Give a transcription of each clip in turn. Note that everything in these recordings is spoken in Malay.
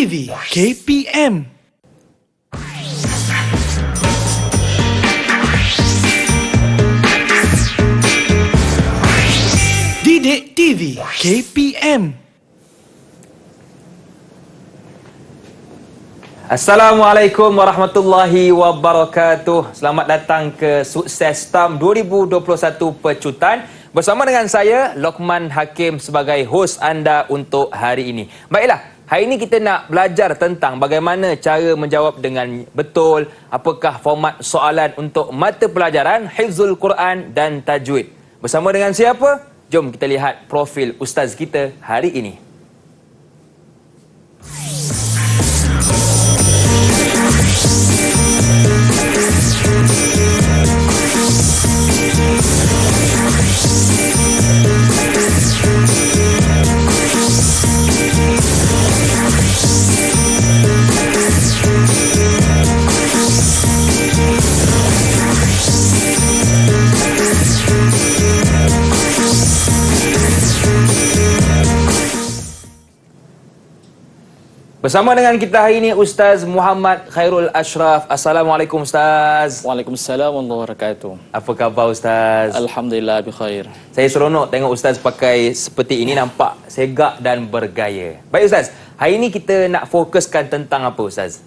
TV KPM. Didik TV KPM. Assalamualaikum warahmatullahi wabarakatuh. Selamat datang ke Sukses Stam 2021 Pecutan. Bersama dengan saya, Lokman Hakim sebagai hos anda untuk hari ini. Baiklah, hari ini kita nak belajar tentang bagaimana cara menjawab dengan betul, apakah format soalan untuk mata pelajaran Hifzul Quran dan Tajwid. Bersama dengan siapa? Jom kita lihat profil ustaz kita hari ini. Bersama dengan kita hari ini Ustaz Muhammad Khairul Ashraf. Assalamualaikum Ustaz. Waalaikumsalam warahmatullahi wabarakatuh. Apa khabar Ustaz? Alhamdulillah bikhair. Saya seronok tengok Ustaz pakai seperti ini, nampak segak dan bergaya. Baik Ustaz, hari ini kita nak fokuskan tentang apa Ustaz?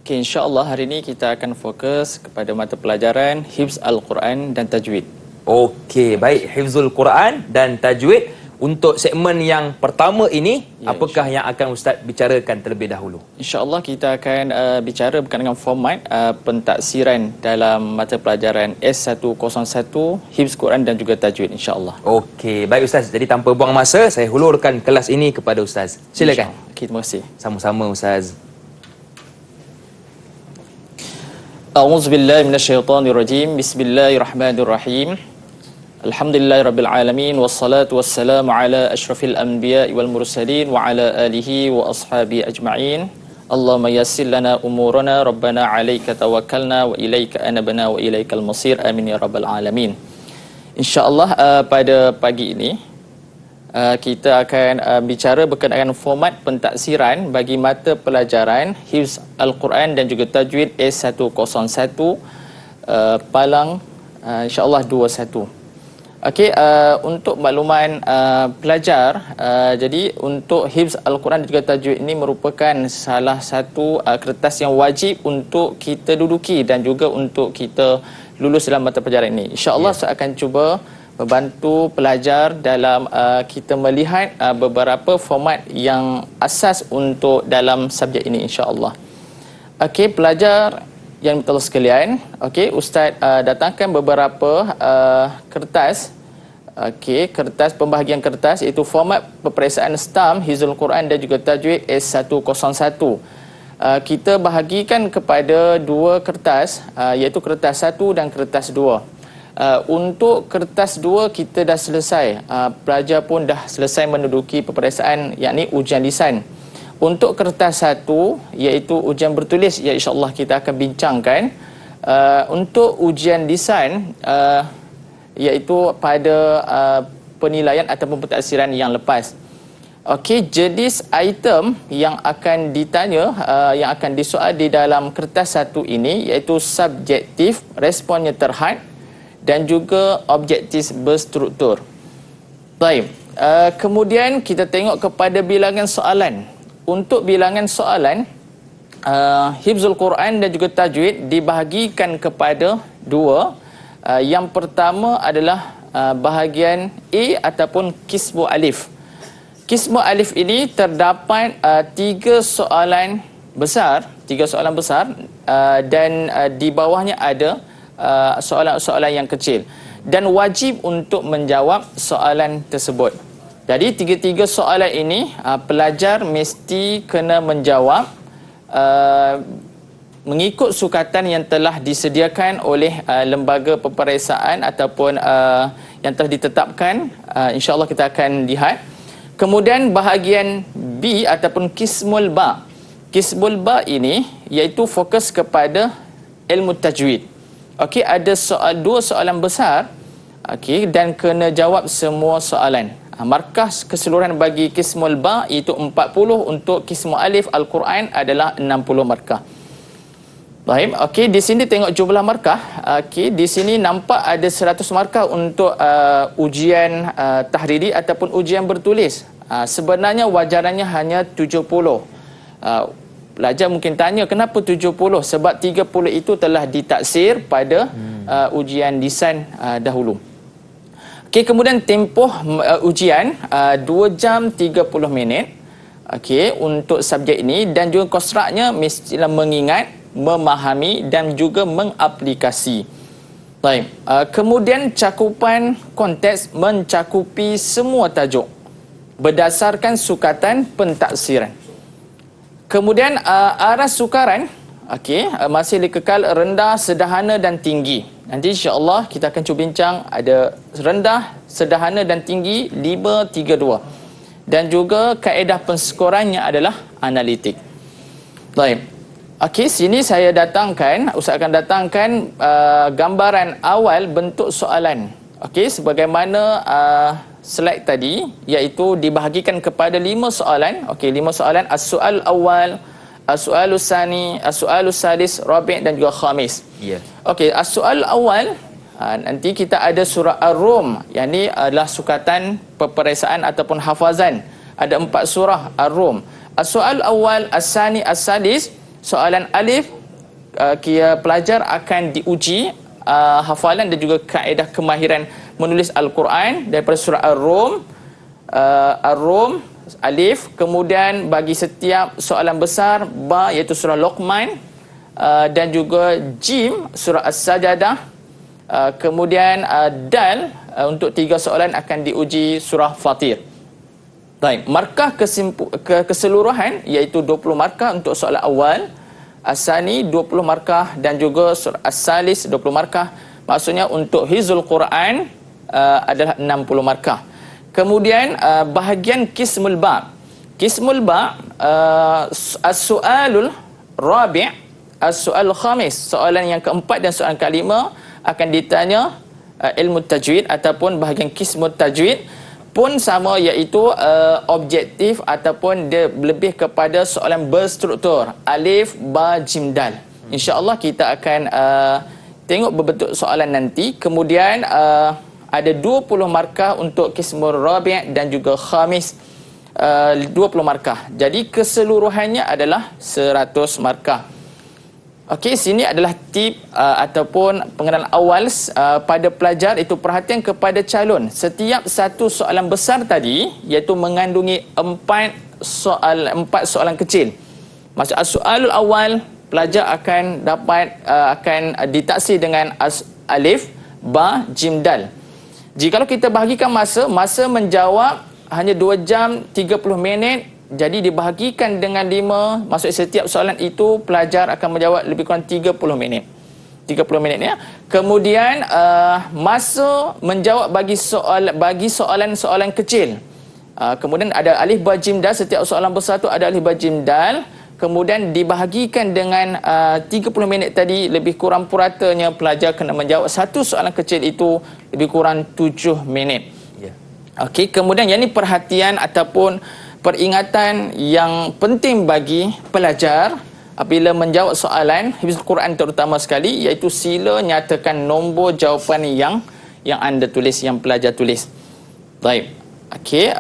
Okay, insya-Allah hari ini kita akan fokus kepada mata pelajaran Hifz Al-Quran dan Tajwid. Okey, baik, Hifzul Quran dan Tajwid. Untuk segmen yang pertama ini, ya, apakah yang akan Ustaz bicarakan terlebih dahulu? InsyaAllah kita akan bicara berkaitan dengan format pentaksiran dalam mata pelajaran S101 Hifz Quran dan juga Tajwid, insyaAllah. Okey, baik Ustaz. Jadi tanpa buang masa, saya hulurkan kelas ini kepada Ustaz. Silakan. Okay, terima kasih. Sama-sama Ustaz. A'udzubillahi minasyaitonirrajim. Bismillahirrahmanirrahim. Alhamdulillahirabbil alamin wassalatu wassalamu ala asyrafil anbiya'i wal mursalin wa ala alihi wa ashabi ajma'in. Allahumma yassir lana umurana rabbana 'alaika tawakkalna wa ilaika anabna wa ilaikal masir. Amin ya rabbal alamin. Insyaallah pada pagi ini kita akan bicara berkenaan format pentaksiran bagi mata pelajaran Hifz Al-Quran dan juga Tajwid S101 Palang insyaAllah 21. Okey, untuk makluman pelajar, jadi untuk Hifz Al-Quran dan juga Tajwid ini merupakan salah satu kertas yang wajib untuk kita duduki dan juga untuk kita lulus dalam mata pelajaran ini. InsyaAllah saya akan cuba membantu pelajar dalam kita melihat beberapa format yang asas untuk dalam subjek ini, insyaAllah. Okey, pelajar yang betul sekalian, okey, Ustaz datangkan beberapa kertas. Okey, kertas pembahagian kertas iaitu format peperiksaan STAM Hifzul Quran dan juga Tajwid S101. Kita bahagikan kepada dua kertas, iaitu kertas 1 dan kertas 2. Untuk kertas 2 kita dah selesai. Pelajar pun dah selesai menduduki peperiksaan, yakni ujian lisan. Untuk kertas 1 iaitu ujian bertulis, ya insya-Allah kita akan bincangkan. Untuk ujian lisan iaitu pada penilaian ataupun pentaksiran yang lepas. Okey, jenis item yang akan ditanya, yang akan disoal di dalam kertas 1 ini iaitu subjektif, responnya terhad dan juga objektif berstruktur. Baik, kemudian kita tengok kepada bilangan soalan. Untuk bilangan soalan, Hifzul Quran dan juga Tajwid dibahagikan kepada dua. Yang pertama adalah bahagian A ataupun Qismu Alif. Qismu Alif ini terdapat tiga soalan besar dan di bawahnya ada soalan-soalan yang kecil dan wajib untuk menjawab soalan tersebut. Jadi tiga-tiga soalan ini pelajar mesti kena menjawab mengikut sukatan yang telah disediakan oleh lembaga peperiksaan ataupun yang telah ditetapkan. InsyaAllah kita akan lihat. Kemudian bahagian B ataupun Qismul Ba. Qismul Ba ini iaitu fokus kepada ilmu tajwid. Okey, ada dua soalan besar, okey, dan kena jawab semua soalan. Markah keseluruhan bagi Qismul Ba itu 40, untuk Qismul Alif Al-Quran adalah 60 markah. Baik, okey, di sini tengok jumlah markah. Okey, di sini nampak ada 100 markah untuk ujian tahriri ataupun ujian bertulis. Sebenarnya wajarannya hanya 70. Pelajar mungkin tanya kenapa 70? Sebab 30 itu telah ditaksir pada ujian lisan dahulu. Okey, kemudian tempoh ujian 2 jam 30 minit. Okey, untuk subjek ini, dan juga kosraknya mestilah mengingat, memahami dan juga mengaplikasi. Baik, kemudian cakupan konteks mencakupi semua tajuk berdasarkan sukatan pentaksiran. Kemudian arah sukaran, okey, masih dikekal rendah, sederhana dan tinggi. Nanti insya-Allah kita akan cuba bincang ada rendah, sederhana dan tinggi 532. Dan juga kaedah penskorannya adalah analitik. Baik. Okey, sini saya datangkan, Ustaz akan datangkan gambaran awal bentuk soalan. Okey, sebagaimana slide tadi, iaitu dibahagikan kepada 5 soalan. Okey, 5 soalan. As-soal awal, as-soalus sani, as-soalus salis, rabi' dan juga khamis. Ya. Okey, as-soal awal, nanti kita ada surah Ar-Rum. Yang ini adalah sukatan peperiksaan ataupun hafazan. Ada 4 surah Ar-Rum. As-soal awal, as-sani, as-salis, soalan alif, kira pelajar akan diuji hafalan dan juga kaedah kemahiran menulis Al-Quran daripada surah Ar-Rum, alif. Kemudian bagi setiap soalan besar, ba iaitu surah Luqman, dan juga jim surah As-Sajadah. Kemudian dal untuk 3 soalan akan diuji surah Fatir. Baik, markah keseluruhan iaitu 20 markah untuk soalan awal, As-Sani 20 markah dan juga surah As-Salis 20 markah. Maksudnya untuk hizul Quran adalah 60 markah. Kemudian bahagian Qismul Ba. Qismul Ba, as-su'alul rabi', as-su'al khamis, soalan yang keempat dan soalan kelima akan ditanya ilmu tajwid ataupun bahagian Qismul Tajwid pun sama, iaitu objektif ataupun dia lebih kepada soalan berstruktur alif, ba, jim, dal. InsyaAllah kita akan tengok berbentuk soalan nanti. Kemudian ada 20 markah untuk Qismul Rabi' dan juga Khamis, 20 markah. Jadi keseluruhannya adalah 100 markah. Okey, sini adalah tip ataupun pengenalan awal pada pelajar, itu perhatian kepada calon. Setiap satu soalan besar tadi iaitu mengandungi 4 soalan kecil. Maksud soalul awal, pelajar akan dapat akan ditaksir dengan alif, ba, jim, dal. Jikalau kita bahagikan masa menjawab hanya 2 jam 30 minit, jadi dibahagikan dengan 5, maksud setiap soalan itu pelajar akan menjawab lebih kurang 30 minit. 30 minit ya. Kemudian masa menjawab bagi soalan kecil. Kemudian ada alif, ba, jim, dal, setiap soalan besar tu ada alif, ba, jim, dal. Kemudian dibahagikan dengan 30 minit tadi, lebih kurang puratanya pelajar kena menjawab satu soalan kecil itu lebih kurang 7 minit. Ya. Okey, kemudian yang ini perhatian ataupun peringatan yang penting bagi pelajar apabila menjawab soalan hifz Quran terutama sekali, iaitu sila nyatakan nombor jawapan yang anda tulis, yang pelajar tulis. Baik. Okey,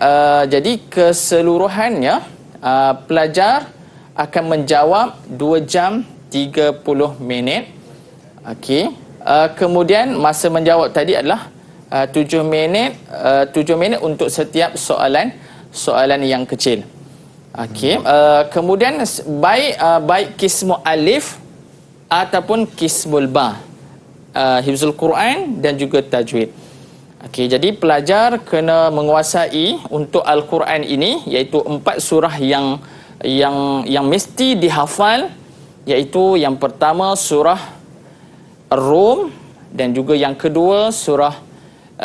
jadi keseluruhannya pelajar akan menjawab 2 jam 30 minit. Okey. Kemudian masa menjawab tadi adalah 7 minit untuk setiap soalan yang kecil. Okey. Kemudian baik Qismul Alif ataupun Qismul Ba, hifzul Quran dan juga tajwid. Okey, jadi pelajar kena menguasai untuk Al-Quran ini, iaitu 4 surah yang mesti dihafal, iaitu yang pertama surah Ar-Rum, dan juga yang kedua surah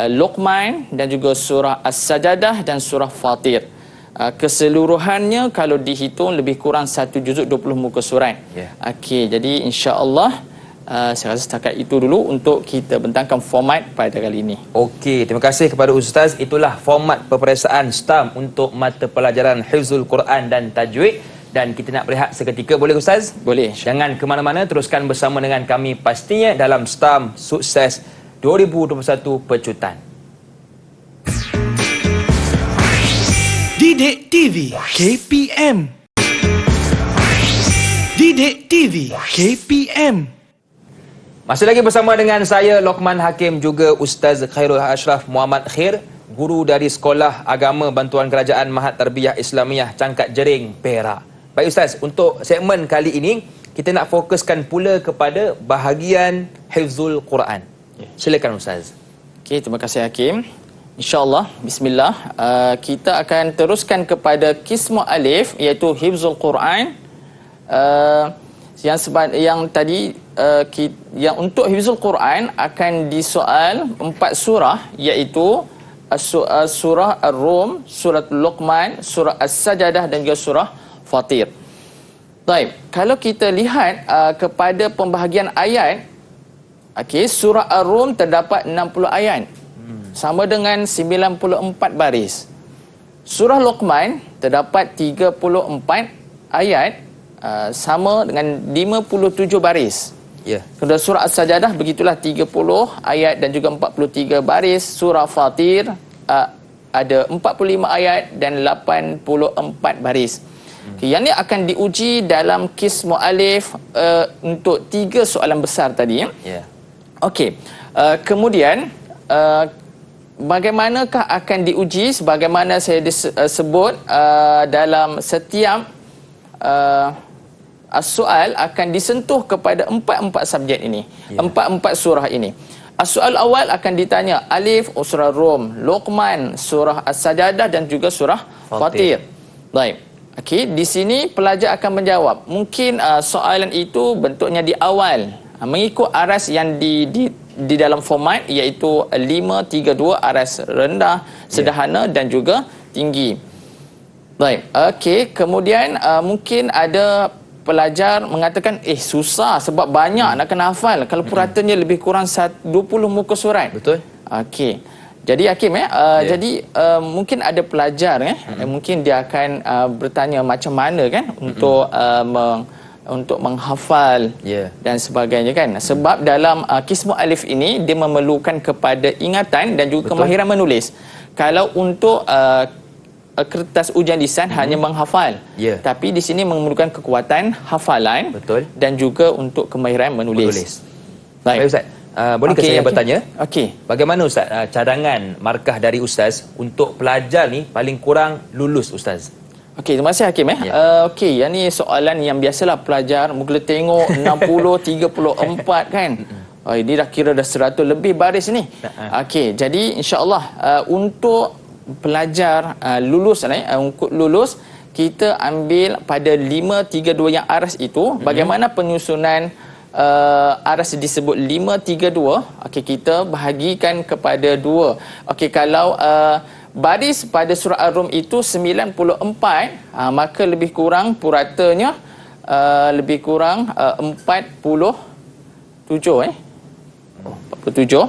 Luqman, dan juga surah As-Sajadah dan surah Fatir. Keseluruhannya kalau dihitung lebih kurang 1 juzuk 20 muka surat. Yeah. Okey, jadi insya-Allah Saya rasa setakat itu dulu untuk kita bentangkan format pada kali ini. Okey, terima kasih kepada Ustaz. Itulah format peperiksaan STAM untuk mata pelajaran Hifzul Quran dan Tajwid. Dan kita nak berehat seketika, boleh Ustaz? Boleh. Jangan ke mana-mana, teruskan bersama dengan kami pastinya dalam STAM Sukses 2021 Pecutan. Didik TV KPM. Didik TV KPM. Masih lagi bersama dengan saya Lokman Hakim, juga Ustaz Khairul Ashraf Muhammad Khair, guru dari Sekolah Agama Bantuan Kerajaan Mahat Tarbiyah Islamiyah Cangkat Jering, Perak. Baik Ustaz, untuk segmen kali ini kita nak fokuskan pula kepada bahagian Hifzul Quran. Silakan Ustaz. Okey, terima kasih Hakim. InsyaAllah, bismillah, kita akan teruskan kepada Qismu Alif, iaitu Hifzul Quran. Yang tadi yang untuk Hifzul Quran akan disoal 4 surah, iaitu surah Ar-Rum, surah Luqman, surah As-Sajadah dan juga surah Fatir. Baik, kalau kita lihat kepada pembahagian ayat, okey, surah Ar-Rum terdapat 60 ayat. Sama dengan 94 baris. Surah Luqman terdapat 34 ayat, sama dengan 57 baris. Ya. Kemudian surah As-Sajadah begitulah 30 ayat dan juga 43 baris. Surah Fatir ada 45 ayat dan 84 baris. Okay, yang ini akan diuji dalam Qismu Alif untuk 3 soalan besar tadi. Ya. Okey. Kemudian bagaimanakah akan diuji? Sebagaimana saya sebut, dalam setiap soal akan disentuh kepada 4 subjek ini, 4 surah ini. Soal awal akan ditanya Alif, surah Rum, Luqman, surah As-Sajadah dan juga surah Fatir. Baik. Okey, di sini pelajar akan menjawab. Mungkin soalan itu bentuknya di awal, mengikut aras yang di dalam format, iaitu 532, aras rendah, sederhana dan juga tinggi. Baik. Okey, kemudian mungkin ada pelajar mengatakan susah sebab banyak nak kena hafal. Kalau puratanya lebih kurang 20 muka surat. Betul. Okey. Jadi Hakim jadi mungkin ada pelajar mungkin dia akan bertanya macam mana kan untuk menghafal dan sebagainya kan. Sebab dalam Qismu Alif ini dia memerlukan kepada ingatan dan juga kemahiran menulis. Kalau untuk kertas ujian lisan hanya menghafal. Tapi di sini memerlukan kekuatan hafalan dan juga untuk kemahiran menulis. Baik Ustaz. Boleh saya bertanya? Okey. Bagaimana Ustaz cadangan markah dari Ustaz untuk pelajar ni paling kurang lulus Ustaz? Okey, terima kasih Hakim. Okey, yang ni soalan yang biasalah pelajar mula tengok 60, 34 kan. Ini dah kira dah 100 lebih baris ni. Okey, jadi insya-Allah untuk pelajar lulus kita ambil pada 532 yang aras itu. Bagaimana penyusunan aras disebut 532? Okey, kita bahagikan kepada 2. Okey, kalau baris pada surah Ar-Rum itu 94, maka lebih kurang puratanya lebih kurang 47 47.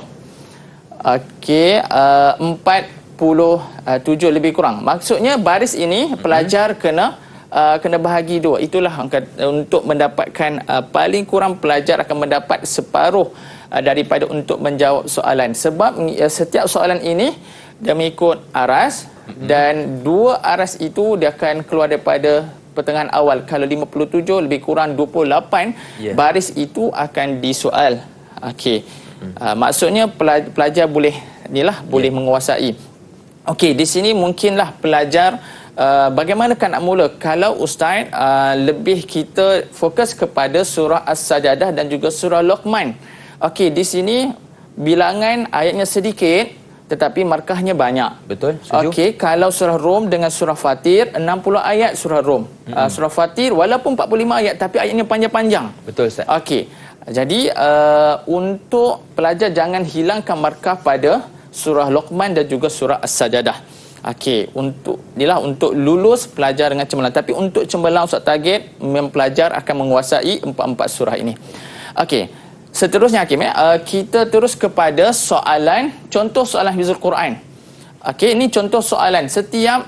Okey, 47 lebih kurang. Maksudnya baris ini pelajar kena bahagi 2. Itulah untuk mendapatkan paling kurang pelajar akan mendapat separuh daripada untuk menjawab soalan. Sebab setiap soalan ini dia mengikut aras dan 2 aras itu dia akan keluar daripada pertengahan awal. Kalau 57 lebih kurang 28 baris itu akan disoal. Okey. Maksudnya pelajar boleh boleh menguasai. Okey, di sini mungkinlah pelajar bagaimanakah nak mula? Kalau ustaz lebih kita fokus kepada surah As-Sajadah dan juga surah Luqman. Okey, di sini bilangan ayatnya sedikit tetapi markahnya banyak. Betul, setuju. Okey, kalau surah Rum dengan surah Fatir 60 ayat surah Rum. Surah Fatir walaupun 45 ayat tapi ayatnya panjang-panjang. Betul Ustaz. Okey. Jadi untuk pelajar jangan hilangkan markah pada surah Luqman dan juga surah As-Sajadah. Okey, untuk lulus pelajar dengan cemerlang. Tapi untuk cemerlang Ustaz target pelajar akan menguasai 4 surah ini. Okey. Seterusnya Hakim, kita terus kepada soalan, contoh soalan hifzul Quran. Okey, ini contoh soalan. Setiap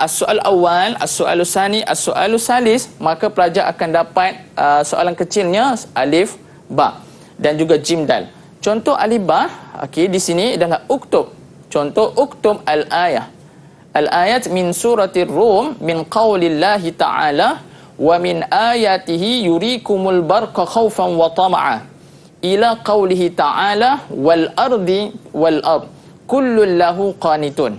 as-soal awal, as-soal tsani, as-soal salis, maka pelajar akan dapat soalan kecilnya alif, ba dan juga jim dal. Contoh alif ba, okey, di sini adalah uktub. Contoh uktub al-ayah. Al-ayat min suratir Rum min qaulillahi ta'ala wa min ayatihi yurikumul barqa khaufan wa tama'a ila qaulihi ta'ala wal ardi wal ard kullun lahu qanitun.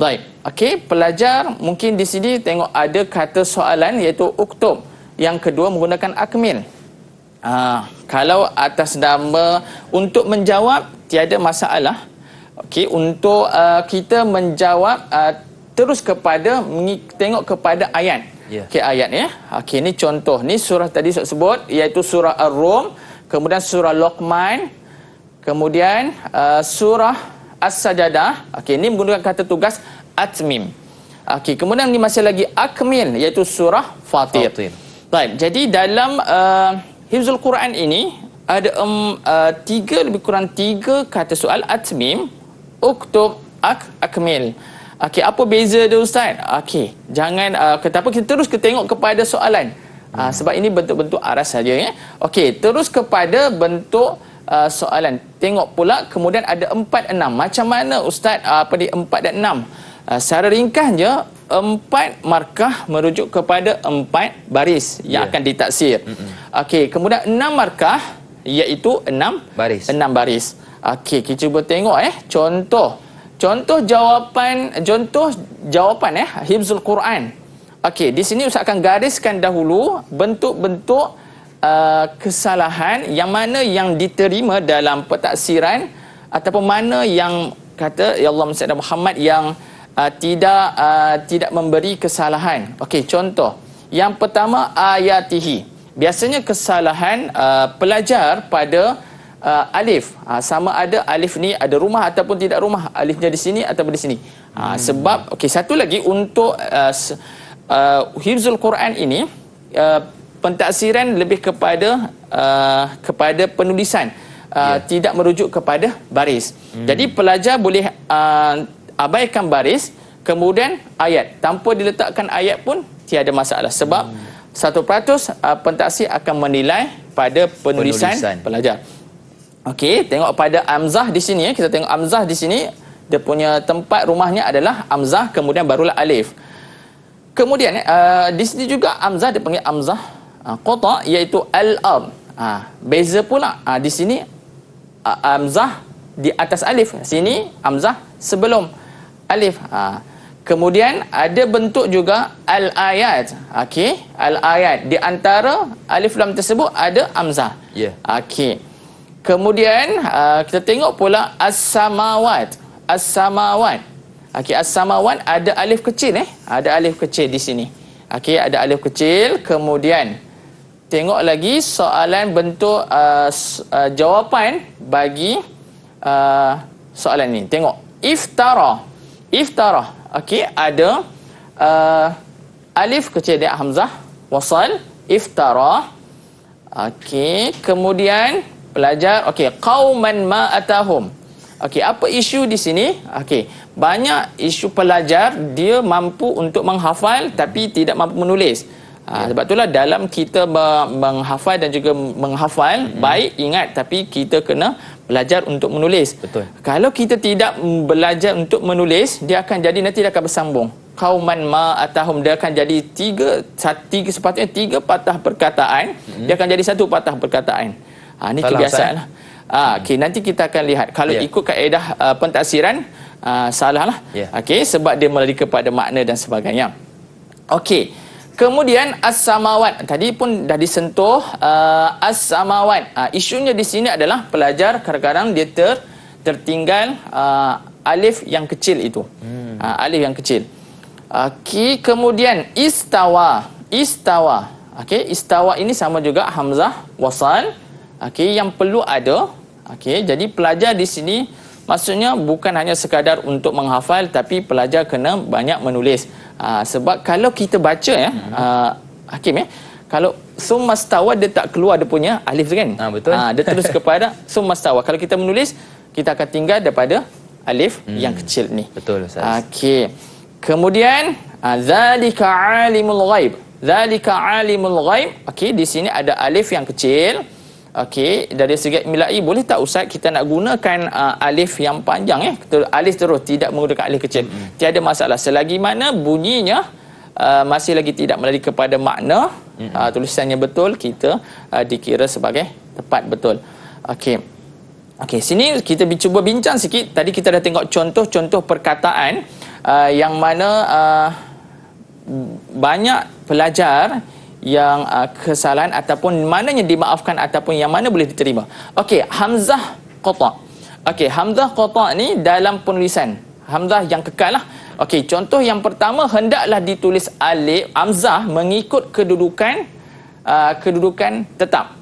Baik, okey, pelajar mungkin di sini tengok ada kata soalan iaitu uktub. Yang kedua menggunakan akmil. Kalau atas nama untuk menjawab tiada masalah. Okey, untuk kita menjawab terus kepada tengok kepada ayat. Okey, ayat ya. Okey, ni contoh. Ni surah tadi saya sebut iaitu surah Ar-Rum, kemudian surah Luqman, kemudian surah As-Sajadah. Okey, ini menggunakan kata tugas atmim. Okey, kemudian ni masih lagi akmil iaitu surah Fatir. Baik, jadi dalam hifzul Quran ini ada lebih kurang tiga kata soal atmim, uktub, akmil. Okey, apa beza dia Ustaz? Okey, jangan tapi kita terus tengok kepada soalan. Sebab ini bentuk-bentuk aras saja ya. Okey, terus kepada bentuk soalan. Tengok pula kemudian ada 4, 6. Macam mana Ustaz di 4 dan 6? Secara ringkasnya 4 markah merujuk kepada 4 baris yang akan ditaksir. Okey, kemudian 6 markah iaitu 6 baris. 6 baris. Okey, kita cuba tengok contoh jawapan hifzul Quran. Okey, di sini Ustaz akan gariskan dahulu bentuk-bentuk kesalahan yang mana yang diterima dalam pentaksiran ataupun mana yang kata ya Allah Muhammad yang tidak memberi kesalahan. Okey, contoh. Yang pertama ayatihi. Biasanya kesalahan pelajar pada alif. Sama ada alif ni ada rumah ataupun tidak rumah. Alifnya di sini ataupun di sini. Sebab okey, satu lagi untuk hifzul Quran ini pentaksiran lebih kepada penulisan, tidak merujuk kepada baris. Jadi pelajar boleh abaikan baris, kemudian ayat tanpa diletakkan ayat pun tiada masalah sebab 100% pentaksir akan menilai pada penulisan pelajar. Okey, tengok pada amzah di sini kita tengok amzah di sini dia punya tempat rumahnya adalah amzah kemudian barulah alif. Kemudian di sini juga amzah dia panggil amzah qata iaitu al-ard. Beza pula di sini amzah di atas alif, sini amzah sebelum alif. Kemudian ada bentuk juga al-ayat. Okey, al-ayat di antara alif lam tersebut ada amzah. Okey. Kemudian kita tengok pula as-samawat. As-samawat. Okey, as-samawat ada alif kecil ada alif kecil di sini. Okey, ada alif kecil. Kemudian tengok lagi soalan bentuk jawapan bagi soalan ini. Tengok iftara. Iftara. Okey, ada alif kecil dia hamzah wasal iftara. Okey, kemudian pelajar qauman ma atahum. Okey, apa isu di sini? Okey, banyak isu pelajar dia mampu untuk menghafal tapi tidak mampu menulis. Sebab itulah dalam kita menghafal dan juga menghafal baik ingat tapi kita kena belajar untuk menulis. Betul. Kalau kita tidak belajar untuk menulis, dia akan jadi nanti dia akan bersambung. Qauman ma atahum, dia akan jadi tiga sepatutnya 3 patah perkataan, dia akan jadi 1 patah perkataan. Ini kebiasaan lah. Okey, nanti kita akan lihat kalau ikut kaedah pentaksiran salah lah. Okey, sebab dia melari kepada makna dan sebagainya. Okey. Kemudian as-samawat tadi pun dah disentuh. As-samawat isunya di sini adalah pelajar kadang-kadang dia tertinggal alif yang kecil itu. Alif yang kecil. Okey, kemudian istawa. Istawa. Okey, istawa ini sama juga hamzah wasal. Okey, yang perlu ada. Okey, jadi pelajar di sini maksudnya bukan hanya sekadar untuk menghafal tapi pelajar kena banyak menulis. Sebab kalau kita baca Hakim kalau summa stawa, dia tak keluar dia punya alif tu kan. Betul. Dia terus kepada summa stawa. Kalau kita menulis, kita akan tinggal daripada alif yang kecil ni. Betul Ustaz. Okey. Kemudian zalika alimul ghaib. Zalika alimul ghaib. Okey, di sini ada alif yang kecil. Okey, dari segi milai boleh tak Ustaz kita nak gunakan alif yang panjang alif terus, tidak menggunakan alif kecil. Tiada masalah selagi mana bunyinya masih lagi tidak melari kepada makna, tulisannya betul, kita dikira sebagai tepat betul. Okey. Okey, sini kita cuba bincang sikit. Tadi kita dah tengok contoh-contoh perkataan yang mana banyak pelajar yang kesalahan ataupun mananya dimaafkan ataupun yang mana boleh diterima. Okey, hamzah qata'. Okey, hamzah qata' ni dalam penulisan hamzah yang kekal lah. Okey, contoh yang pertama, hendaklah ditulis alif hamzah mengikut kedudukan tetap.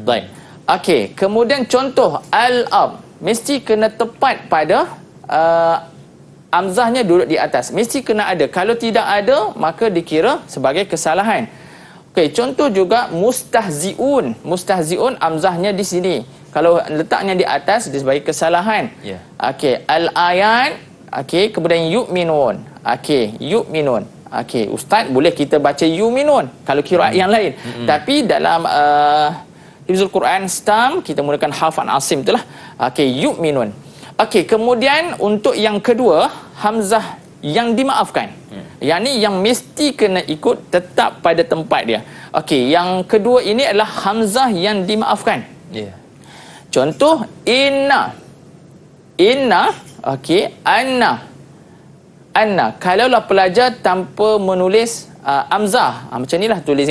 Baik. Okey, kemudian contoh al-ab mesti kena tepat pada hamzahnya duduk di atas. Mesti kena ada. Kalau tidak ada, maka dikira sebagai kesalahan. Okey, contoh juga mustahziun. Mustahziun hamzahnya di sini. Kalau letaknya di atas, dia sebagai kesalahan. Yeah. Okey, al-ayat. Okey, kemudian yu'minun. Okey, yu'minun. Okey, ustaz boleh kita baca yu'minun kalau qiraat yang lain. Tapi dalam Hifzul Quran stam kita menggunakan harfan asim itulah. Okey, yu'minun. Okey, kemudian untuk yang kedua, hamzah yang dimaafkan. Yang ni yang mesti kena ikut tetap pada tempat dia. Okey, yang kedua ini adalah hamzah yang dimaafkan. Ya. Contoh inna. Inna, okey, anna. Anna. Kalaulah pelajar tanpa menulis hamzah, macam inilah tulis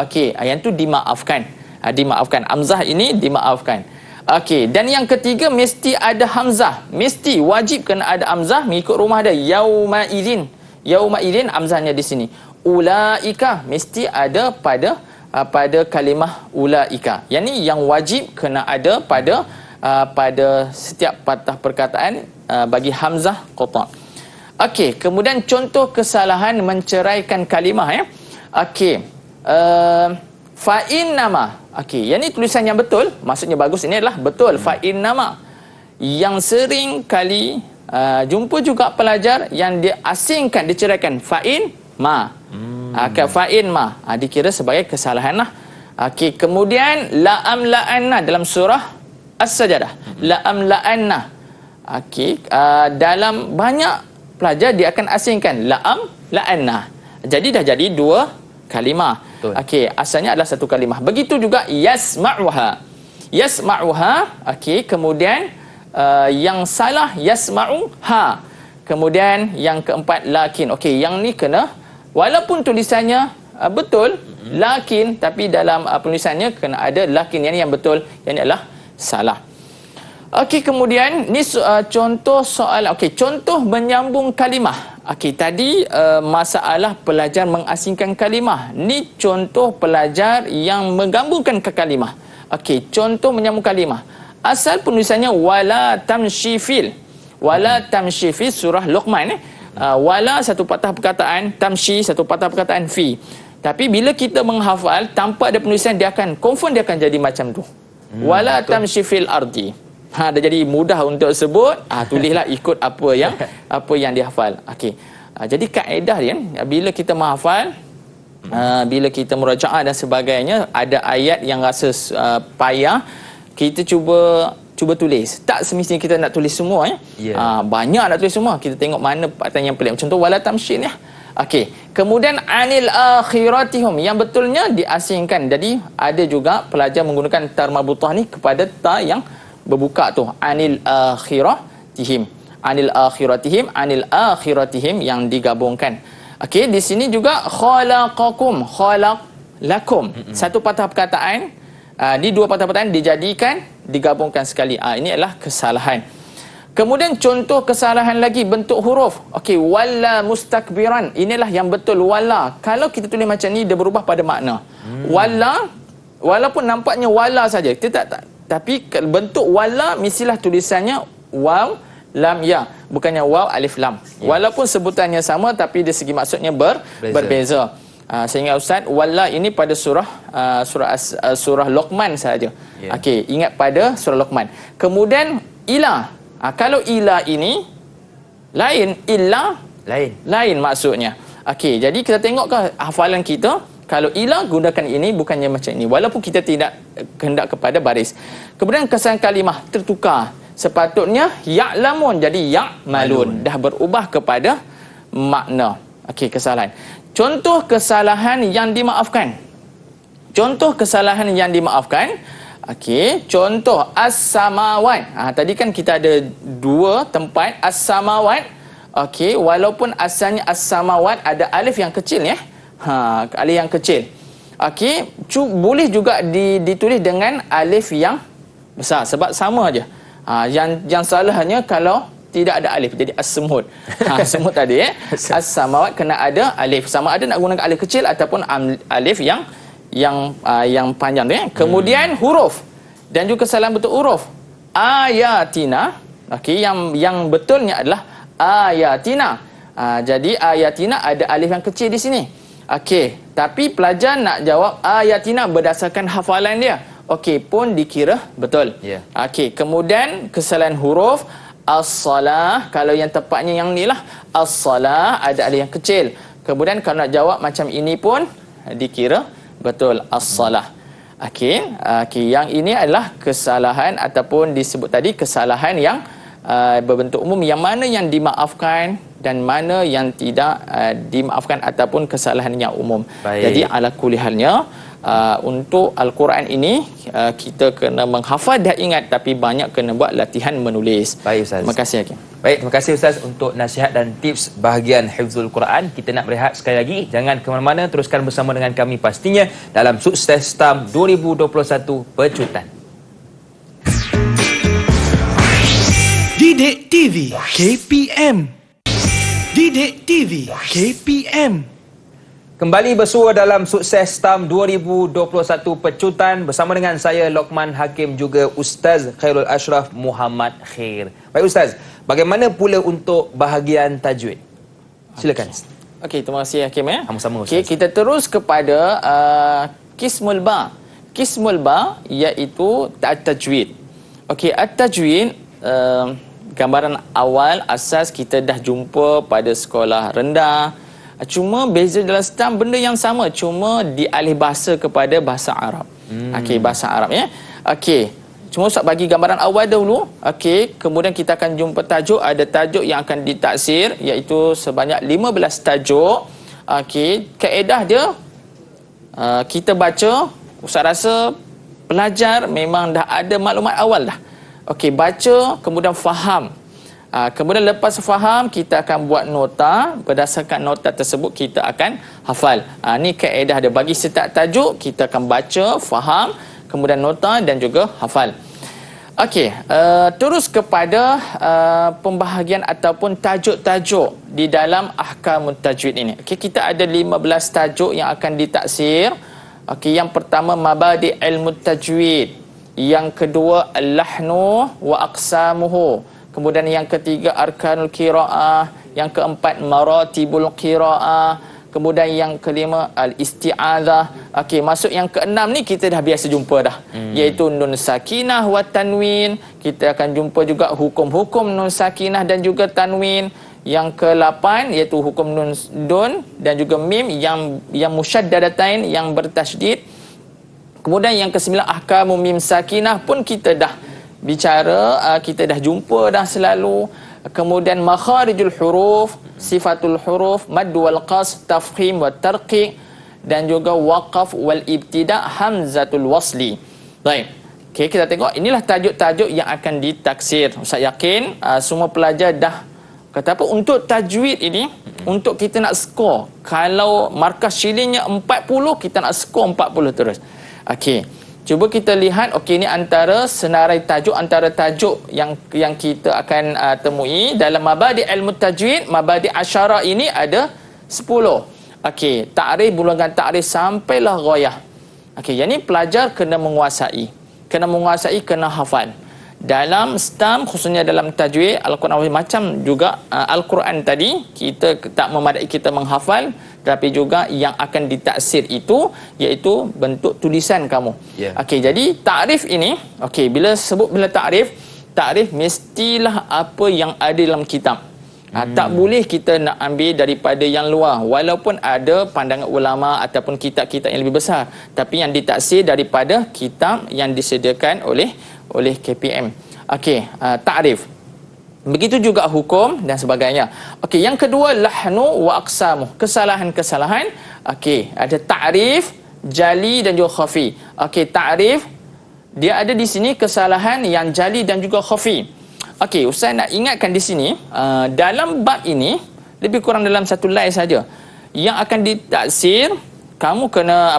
Okey, yang tu dimaafkan. Dimaafkan. Hamzah ini dimaafkan. Okey, dan yang ketiga mesti ada hamzah. Mesti wajib kena ada hamzah mengikut rumah dia. Yauma idzin. Yauma idzin hamzahnya di sini. Ulaika mesti ada pada kalimah ulaika. Yang ni yang wajib kena ada pada setiap patah perkataan bagi hamzah qata'. Okey, kemudian contoh kesalahan menceraikan kalimah Okey. Fa innama. Okey, yang ni tulisan yang betul, maksudnya bagus, ini adalah betul. Fa innama. Yang sering kali jumpa juga pelajar yang diasingkan, diceraikan fa'in ma. Fa'in ma dikira sebagai kesalahan lah. Okey, kemudian la'am la'anna dalam surah As-Sajdah. La'am la'anna. Okey, dalam banyak pelajar dia akan asingkan la'am la'anna. Jadi dah jadi dua kalimah. Okey, asalnya adalah satu kalimah. Begitu juga yasma'uha. Yasma'uha. Okey, kemudian yang salah yasma'uha. Kemudian yang keempat lakin. Okey, yang ni kena walaupun tulisannya betul lakin, tapi dalam penulisannya kena ada lakin. Yang ni yang betul, yang ni adalah salah. Okey, kemudian ni contoh soal. Okey, contoh menyambung kalimah. Okey, tadi masalah pelajar mengasingkan kalimah. Ni contoh pelajar yang menggabungkan ke kalimah. Okey, contoh menyambung kalimah. Asal penulisannya wala tamshi fil. Wala tamshi fi surah Luqman wala satu patah perkataan, tamshi satu patah perkataan fi. Tapi bila kita menghafal tanpa ada penulisan, dia akan confirm, dia akan jadi macam tu. Wala tamshi fil ardi. Dah jadi mudah untuk sebut, tulislah ikut apa yang dihafal. Okey. Jadi kaedah dia bila kita menghafal, bila kita murajaah dan sebagainya, ada ayat yang rasa payah, kita cuba tulis. Tak semestinya kita nak tulis semua banyak nak tulis semua. Kita tengok mana perkataan yang pelik. Contoh wala tamshin Okey. Kemudian anil akhiratihum, yang betulnya diasingkan. Jadi ada juga pelajar menggunakan tar marbutah ni kepada ta yang berbuka tu. Anil akhiratihim. Anil akhiratihim, anil akhiratihim yang digabungkan. Okey, di sini juga khalaqakum, khalaq lakum. Satu patah perkataan, di dua patah perkataan dijadikan, digabungkan sekali. Ini adalah kesalahan. Kemudian contoh kesalahan lagi bentuk huruf. Okey, wala mustakbiran. Inilah yang betul, wala. Kalau kita tulis macam ni, dia berubah pada makna. Wala, walaupun nampaknya wala saja, kita tak, tapi bentuk wala mestilah tulisannya waw lam ya, bukannya waw alif lam. Walaupun sebutannya sama, tapi dari segi maksudnya berbeza. Saya ingat Ustaz, walla ini pada surah Luqman saja. Ya. Okey, ingat pada surah Luqman. Kemudian ila. Kalau ila ini lain, illa lain maksudnya. Okey, jadi kita tengok ke hafalan kita. Kalau ila gunakan ini bukannya macam ini. Walaupun kita tidak kehendak kepada baris. Kemudian kesan kalimah tertukar. Sepatutnya ya'lamun jadi ya'malun. Dah berubah kepada makna. Okey, kesalahan. Contoh kesalahan yang dimaafkan. Okey, contoh as-samawat. Tadi kan kita ada dua tempat as-samawat. Okey, walaupun asalnya as-samawat ada alif yang kecil ya. Alif yang kecil. Okey, boleh juga ditulis dengan alif yang besar sebab sama aja. Yang salah hanya kalau tidak ada alif, jadi as-semut. Semut tadi as-samawat kena ada alif. Sama ada nak gunakan alif kecil ataupun alif yang panjang tu ya. Kemudian huruf dan juga kesalahan bentuk huruf. Ayatina. Okey, yang betulnya adalah ayatina. Jadi ayatina ada alif yang kecil di sini. Okey, tapi pelajar nak jawab ayatina berdasarkan hafalan dia. Okey, pun dikira betul. Yeah. Okey, kemudian kesalahan huruf as-salah, kalau yang tepatnya yang ni lah, as-salah ada alif yang kecil. Kemudian kalau nak jawab macam ini pun dikira betul, as-salah. Okey, yang ini adalah kesalahan ataupun disebut tadi kesalahan yang berbentuk umum, yang mana yang dimaafkan dan mana yang tidak dimaafkan ataupun kesalahan yang umum. Baik. Jadi ala kulli halnya untuk Al-Quran ini kita kena menghafal dah ingat, tapi banyak kena buat latihan menulis. Baik Ustaz. Terima kasih Hakim. Baik, terima kasih Ustaz untuk nasihat dan tips bahagian Hifzul Quran. Kita nak berehat sekali lagi. Jangan ke mana-mana, teruskan bersama dengan kami pastinya dalam Sukses STAM 2021 Pecutan. Didik TV KPM. Didik TV KPM. Kembali bersua dalam Sukses STAM 2021 Pecutan bersama dengan saya Lokman Hakim, juga Ustaz Khairul Ashraf Muhammad Khair. Baik Ustaz, bagaimana pula untuk bahagian tajwid? Silakan. Okey, terima kasih Hakim ya. Sama-sama Ustaz. Okey, kita terus kepada Qismul Ba. Qismul Ba iaitu at-tajwid. Okey, at-tajwid gambaran awal asas kita dah jumpa pada sekolah rendah. Cuma beza dalam STAM benda yang sama, cuma dialih bahasa kepada bahasa Arab. Okey, bahasa Arab ya. Okey, cuma Ustaz bagi gambaran awal dahulu. Okey, kemudian kita akan jumpa tajuk, ada tajuk yang akan ditaksir iaitu sebanyak 15 tajuk. Okey, kaedah dia kita baca, Ustaz rasa pelajar memang dah ada maklumat awal dah. Okey, baca kemudian faham. Kemudian lepas faham, kita akan buat nota. Berdasarkan nota tersebut, kita akan hafal. Ini kaedah dia. Bagi setiap tajuk, kita akan baca, faham, kemudian nota dan juga hafal. Okey, terus kepada pembahagian ataupun tajuk-tajuk di dalam ahkamut tajwid ini. Okey, kita ada 15 tajuk yang akan ditaksir. Okey, yang pertama mabadi' ilmu tajwid. Yang kedua al-lahnu wa aqsamuhu. Kemudian yang ketiga arkanul qiraah, yang keempat maratibul qiraah, kemudian yang kelima al-isti'adzah. Okey, masuk yang keenam ni kita dah biasa jumpa dah, iaitu nun sakinah wa tanwin. Kita akan jumpa juga hukum-hukum nun sakinah dan juga tanwin. Yang ke-8 iaitu hukum nun dun dan juga mim yang musyaddadatain, yang bertasydid. Kemudian yang ke-9 ahkamu mim sakinah pun kita dah bicara, kita dah jumpa dah selalu. Kemudian makharijul huruf, sifatul huruf, mad wal qasr, tafkhim wa tarqiq, dan juga waqaf wal ibtida, hamzatul wasli. Baik. Okey, kita tengok inilah tajuk-tajuk yang akan ditaksir. Ustaz yakin semua pelajar dah kata apa untuk tajwid ini, untuk kita nak skor. Kalau markah shillingnya 40, kita nak skor 40 terus. Okey. Cuba kita lihat, okey, ini antara senarai tajuk, antara tajuk yang kita akan temui dalam mabadi' ilmu tajwid. Mabadi' asyara ini ada 10. Okey, ta'rif, bulungan ta'rif sampailah ghayah. Okey, yang ni pelajar kena menguasai, kena hafal. dalam STAM khususnya dalam tajwid Al-Quran macam juga Al-Quran tadi kita tak memadai kita menghafal, tapi juga yang akan ditaksir itu iaitu bentuk tulisan kamu. Okey, jadi takrif ini bila takrif mestilah apa yang ada dalam kitab. Tak boleh kita nak ambil daripada yang luar, walaupun ada pandangan ulama ataupun kitab-kitab yang lebih besar, tapi yang ditaksir daripada kitab yang disediakan oleh KPM. Okey, takrif. Begitu juga hukum dan sebagainya. Okey, yang kedua lahnu wa aqsamu, kesalahan-kesalahan. Okey, ada takrif, jali dan juga khafi. Okey, takrif dia ada di sini kesalahan yang jali dan juga khafi. Okey, Ustaz nak ingatkan di sini dalam bab ini lebih kurang dalam satu line saja yang akan ditaksir, kamu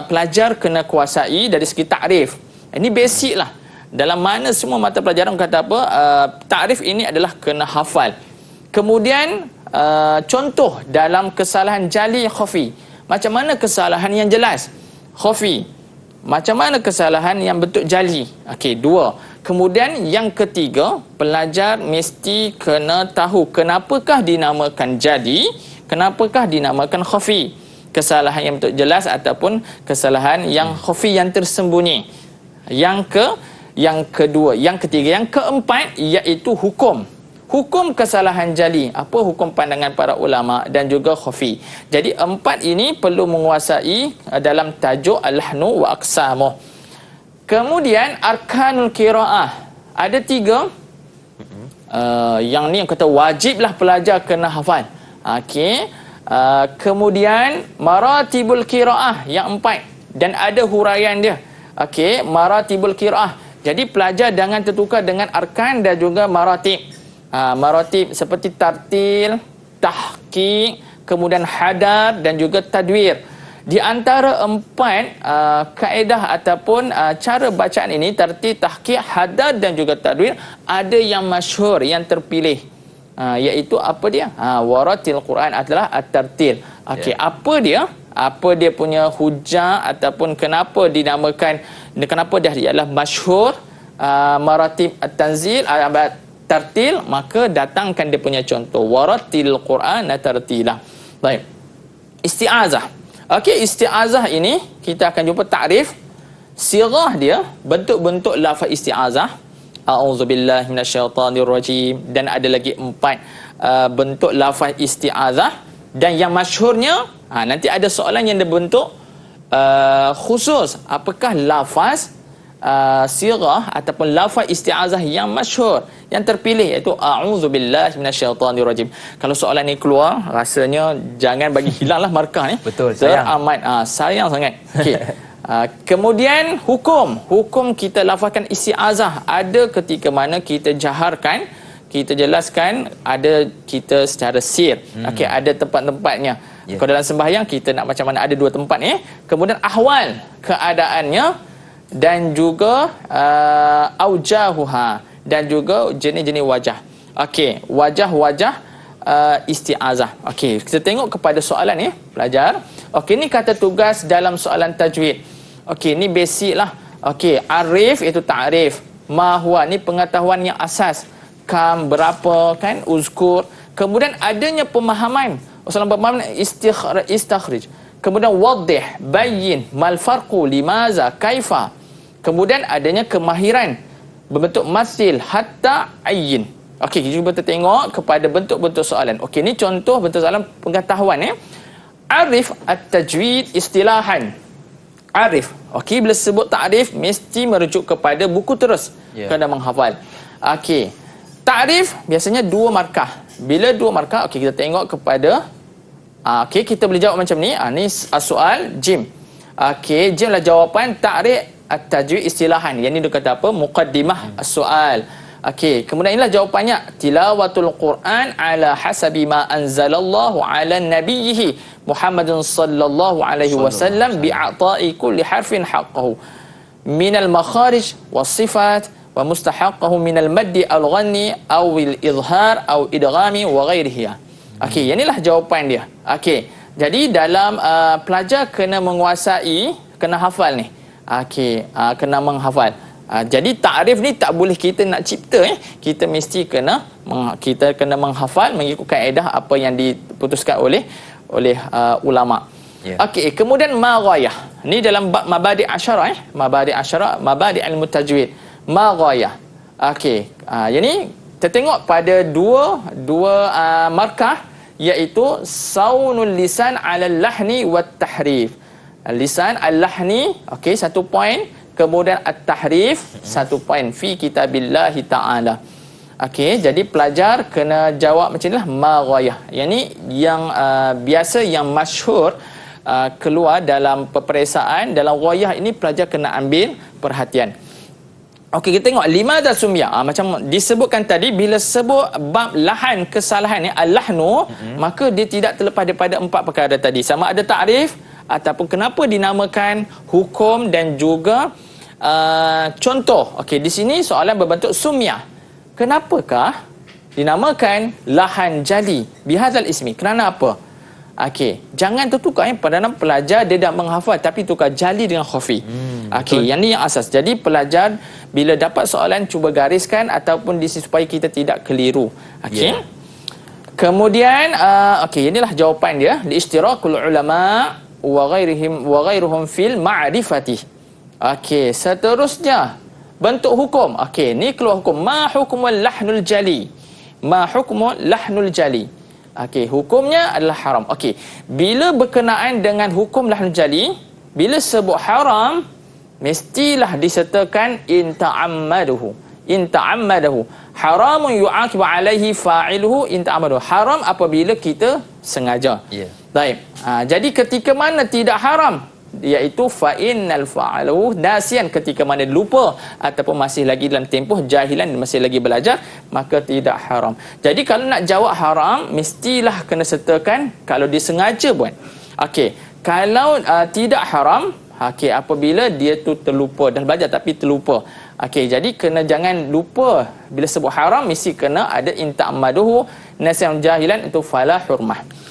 pelajar kena kuasai dari segi takrif. Ini basic lah. Dalam mana semua mata pelajaran kata apa, takrif ini adalah kena hafal. Kemudian contoh dalam kesalahan jali khafi. Macam mana kesalahan yang jelas? Khafi. Macam mana kesalahan yang bentuk jali? Okey, 2. Kemudian yang ketiga, pelajar mesti kena tahu kenapakah dinamakan jali, kenapakah dinamakan khafi. Kesalahan yang bentuk jelas ataupun kesalahan yang khafi yang tersembunyi. Yang kedua, yang ketiga, yang keempat iaitu hukum. Hukum kesalahan jali, apa hukum pandangan para ulama dan juga khafi. Jadi 4 ini perlu menguasai dalam tajuk al-lahnu wa aqsamuh. Kemudian arkanul qiraah. Ada 3. Yang ni yang kata wajiblah pelajar kena hafal. Okey. Kemudian maratibul qiraah yang 4 dan ada huraian dia. Okey, maratibul qiraah. Jadi pelajar jangan tertukar dengan arkan dan juga maratib. Maratib seperti tartil, tahqiq, kemudian hadar dan juga tadwir. Di antara 4 kaedah ataupun cara bacaan ini, tartil, tahqiq, hadar dan juga tadwir, ada yang masyhur, yang terpilih. Iaitu apa dia? Waratil Quran adalah at-tartil. Okey, apa dia? Apa dia punya hujah ataupun kenapa dinamakan, kenapa dia adalah masyhur maratib at-tanzil, tartil, maka datangkan dia punya contoh. Waratil Quran tartilah. Baik. Isti'azah. Okey, isti'azah ini kita akan jumpa takrif. Sirah dia, bentuk-bentuk lafaz isti'azah. A'udzubillahi minasyaitanirrajim, dan ada lagi 4 bentuk lafaz isti'azah. Dan yang masyhurnya, nanti ada soalan yang berbentuk khusus. Apakah lafaz sirah ataupun lafaz isti'azah yang masyhur, yang terpilih, iaitu a'udzubillahi minasyaitanirrajim. Kalau soalan ni keluar, rasanya jangan bagi hilanglah markah ni. Betul, sayang. Teramat sayang sangat. Okey. Kemudian hukum kita lafazkan isti'azah. Ada ketika mana kita jaharkan, kita jelaskan, ada kita secara sir. Okey, ada tempat-tempatnya. Kalau dalam sembahyang kita nak macam mana, ada 2 tempat ni. Kemudian ahwal, keadaannya, dan juga aujahuha, dan juga jenis-jenis wajah. Okey, wajah-wajah isti'azah. Okey, kita tengok kepada soalan ni, pelajar. Okey, ni kata tugas dalam soalan tajwid. Okey, ni basic lah. Okey, arif iaitu ta'rif. Ma huwa, ni pengetahuan yang asas. Kam, berapa, kan, uzkur. Kemudian adanya pemahaman. Pemahaman istakhrij. Kemudian wadih, bayyin, mal farqu, limaza, kaifa. Kemudian adanya kemahiran berbentuk masil, hatta, ayyin. Okey, kita cuba tengok kepada bentuk-bentuk soalan. Okey, ni contoh bentuk soalan pengetahuan. Arif at-tajwid istilahan. Arif. Okey, bila sebut ta'rif mesti merujuk kepada buku terus kena menghafal. Okey. Ta'rif biasanya 2 markah. Bila 2 markah, okey, kita tengok kepada okey, kita boleh jawab macam ni. Ni soal jim. Okey, jim lah jawapan ta'rif at-tajwid istilahan. Yang ni dia kata apa? Muqaddimah as-soal. Okey, kemudian inilah jawapannya. Tilawatul Quran ala hasabi ma anzalallahu ala nabiyhi Muhammadin sallallahu alaihi wasallam bi'ata'i kulli harfin haqqahu minal makharij was sifat wa mustahaqqahu minal maddi al-ghanni awil izhar aw idghami wa ghairihi. Okey, inilah jawapan dia. Okey, jadi dalam pelajar kena menguasai, kena hafal ni. Okey, kena menghafal. Jadi takrif ni tak boleh kita nak cipta. Kita mesti kita kena menghafal mengikut kaedah apa yang diputuskan oleh ulama. Okey, kemudian ma ghayah. Ni dalam bab mabadi' asyara mabadi' ilmu tajwid. Ma ghayah. Okey, jadi kita tengok pada dua markah, iaitu saunul lisan ala lahni wat tahrif. Lisan al-lahni, okey, 1 poin. Kemudian at-tahrif, 1 poin fi kitabillahi ta'ala. Okey, jadi pelajar kena jawab macam inilah, ma ghayah. Yang ni yang biasa, yang masyhur keluar dalam peperiksaan. Dalam ghayah ini pelajar kena ambil perhatian. Okey, kita tengok limadha sumya. Macam disebutkan tadi, bila sebut bab lahan kesalahan ni, al-lahnu, maka dia tidak terlepas daripada 4 perkara tadi. Sama ada takrif, ataupun kenapa dinamakan, hukum dan juga contoh. Okey, di sini soalan berbentuk sumya. Kenapakah dinamakan lahan jali bihadzal ismi? Kerana apa? Okey, jangan tertukar pada pelajar dia dah menghafal tapi tukar jali dengan khafi. Okey, yang ni yang asas. Jadi pelajar bila dapat soalan cuba gariskan ataupun di sini supaya kita tidak keliru. Okey. Kemudian okey, inilah jawapan dia. Li ishtirakul ulama wa ghairuhum fil ma'rifati. Okey, seterusnya bentuk hukum. Okey, ni keluar hukum. Ma hukmul lahnul jali? Ma hukmul lahnul jali? Okey, hukumnya adalah haram. Okey, bila berkenaan dengan hukum lahnul jali, bila sebut haram, mestilah disertakan in ta'ammaduhu. In ta'ammadahu. Haramun yu'aqibu alaihi fa'iluhu in ta'ammadahu. Haram apabila kita sengaja. Baik. Jadi ketika mana tidak haram? Iaitu fa'innal fa'aluhu nasian, ketika mana lupa ataupun masih lagi dalam tempoh jahilan, masih lagi belajar, maka tidak haram. Jadi kalau nak jawab haram, mestilah kena sertakan kalau disengaja pun. Okey, kalau tidak haram, okey, apabila dia tu terlupa, dah belajar tapi terlupa. Okey, jadi kena jangan lupa. Bila sebut haram, mesti kena ada in ta'ammaduhu nasian jahilan, itu fala hurmah.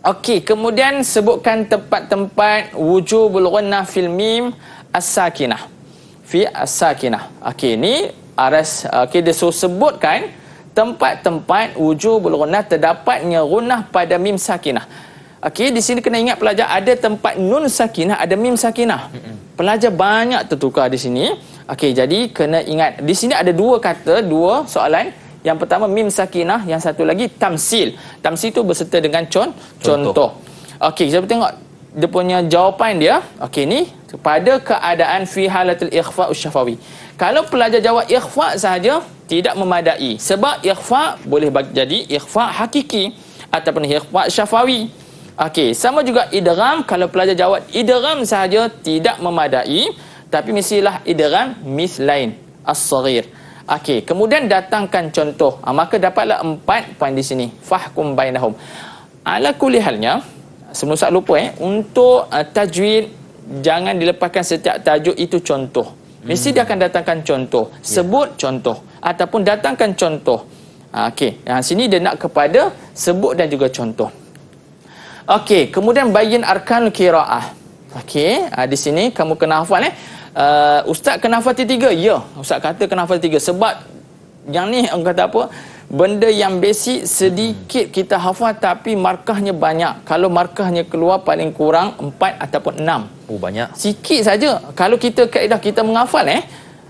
Okey, kemudian sebutkan tempat-tempat wujubul ghunnah fil mim as-sakinah. Fi as-sakinah. Okey, ni dia sebutkan tempat-tempat wujubul ghunnah, terdapatnya ghunnah pada mim sakinah. Okey, di sini kena ingat pelajar, ada tempat nun sakinah, ada mim sakinah. Pelajar banyak tertukar di sini. Okey, jadi kena ingat. Di sini ada dua soalan. Yang pertama mim sakinah, yang satu lagi tamsil. Tamsil itu berserta dengan contoh. Okey, kita tengok dia punya jawapan dia. Okey, ni pada keadaan fi halatul ikhfa usyafawi. Kalau pelajar jawab ikhfa sahaja tidak memadai, sebab ikhfa boleh jadi ikhfa hakiki ataupun ikhfa syafawi. Okey, sama juga idgham. Kalau pelajar jawab idgham sahaja tidak memadai, tapi mestilah idgham mithlain as-saghir. Okey, kemudian datangkan contoh. Maka dapatlah 4 poin di sini. Fahkum bainahum. Ala kulli halnya, sebelum saya lupa untuk tajwid jangan dilepaskan setiap tajuk itu contoh. Mesti dia akan datangkan contoh. Sebut contoh ataupun datangkan contoh. Okey, sini dia nak kepada sebut dan juga contoh. Okey, kemudian bayin arkanul qiraah. Okey, di sini kamu kena hafal Ustaz kena hafal 3? Ya, Ustaz kata kena hafal 3. Sebab yang ni orang kata apa? Benda yang basic sedikit kita hafal tapi markahnya banyak. Kalau markahnya keluar paling kurang 4 ataupun 6. Banyak. Sikit saja. Kalau kita kaedah kita menghafal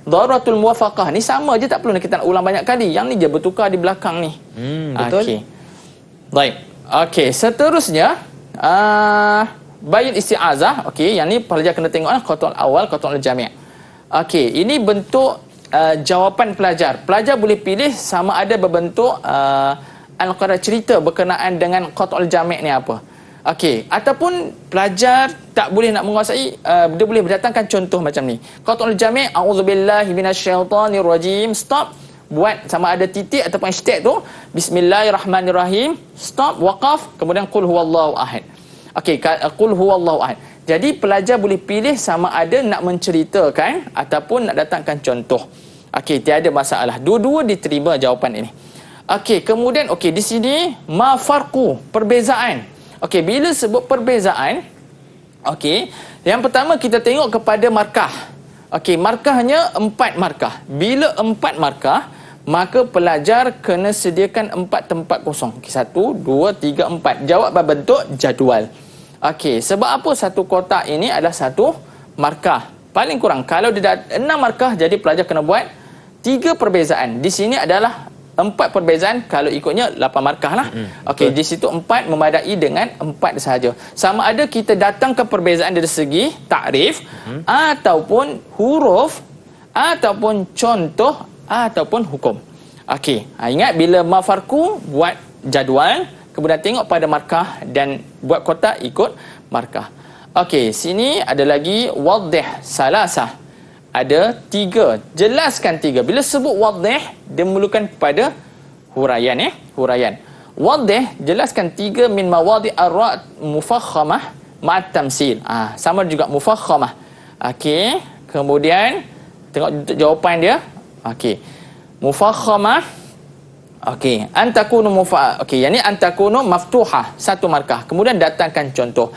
Daruratul muwafaqah ni sama je, tak perlu kita nak ulang banyak kali. Yang ni je bertukar di belakang ni. Betul. Okey. Baik. Okey, seterusnya bayin isti'azah. Okey, yang ni pelajar kena tengok qatul awal, qatul jami'. Okey, ini bentuk jawapan pelajar. Pelajar boleh pilih sama ada berbentuk al-qara cerita berkenaan dengan qatul jami' ni apa. Okey, ataupun pelajar tak boleh nak menguasai, dia boleh berdatangkan contoh macam ni. Qatul jami', a'udzubillahi minasyaitonirrajim, stop. Buat sama ada titik ataupun hashtag tu, bismillahirrahmanirrahim, stop, waqaf, kemudian qul huwallahu ahad. Okey, qul huwallahu ahad. Jadi pelajar boleh pilih sama ada nak menceritakan ataupun nak datangkan contoh. Okey, tiada masalah. Dua-dua diterima jawapan ini. Okey, kemudian di sini ma farqu, perbezaan. Okey, bila sebut perbezaan, yang pertama kita tengok kepada markah. Okey, markahnya 4 markah. Bila 4 markah, maka pelajar kena sediakan 4 tempat kosong. Okey, 1, 2, 3, 4. Jawab berbentuk jadual. Okey, sebab apa satu kotak ini adalah satu markah? Paling kurang kalau dia 6 markah, jadi pelajar kena buat 3 perbezaan. Di sini adalah 4 perbezaan, kalau ikutnya 8 markah lah. Okey, di situ 4 memadai dengan 4 sahaja. Sama ada kita datang ke perbezaan dari segi takrif, ataupun huruf, ataupun contoh, ataupun hukum. Okey, ingat bila mafarku buat jadual, kemudian tengok pada markah dan buat kotak ikut markah. Okey, sini ada lagi wadih salasah. Ada 3. Jelaskan 3. Bila sebut wadih, dia memerlukan pada huraian. Huraian. Wadih, jelaskan 3 min mawadi ar-ra' mufakhamah ma'at tamsil. Sama juga mufakhamah. Okey. Kemudian, tengok jawapan dia. Okey. Mufakhamah. Okey. Antakunu Okey, yang ni antakunu maftuhah. 1 markah. Kemudian datangkan contoh.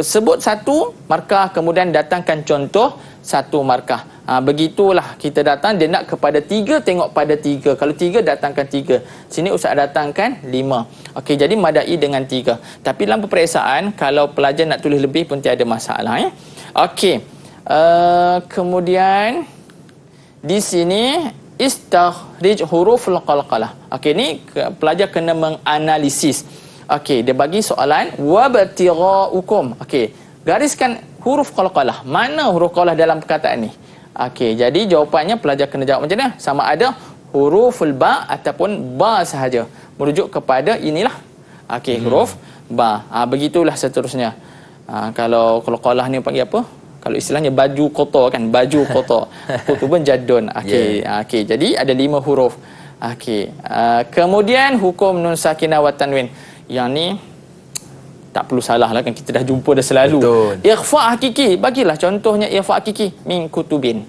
Sebut 1 markah, kemudian datangkan contoh 1 markah. Begitulah kita datang, dia nak kepada 3, tengok pada 3. Kalau 3, datangkan 3. Sini Ustaz datangkan 5. Okey, jadi madai dengan 3. Tapi dalam peperiksaan, kalau pelajar nak tulis lebih pun tiada masalah. Okey. Kemudian di sini istakhrij huruful qalqalah. Okey, ni pelajar kena menganalisis. Okey, dia bagi soalan wabtighaukum. Okey, gariskan huruf qalqalah. Mana huruf qalqalah dalam perkataan ni? Okey, jadi jawapannya pelajar kena jawab macam mana? Sama ada huruful ba ataupun ba sahaja. Merujuk kepada inilah. Okey, huruf ba. Begitulah seterusnya. Kalau qalqalah ni panggil apa? Kalau istilahnya baju kotor kan, baju kotor. Kutubun jadun. Okey, okey. Jadi ada 5 huruf. Okey. Kemudian hukum nun sakinah wa tanwin. Yang ni tak perlu salah lah kan, kita dah jumpa dah selalu. Betul. Ikhfa hakiki, bagilah contohnya ikhfa hakiki min kutubin.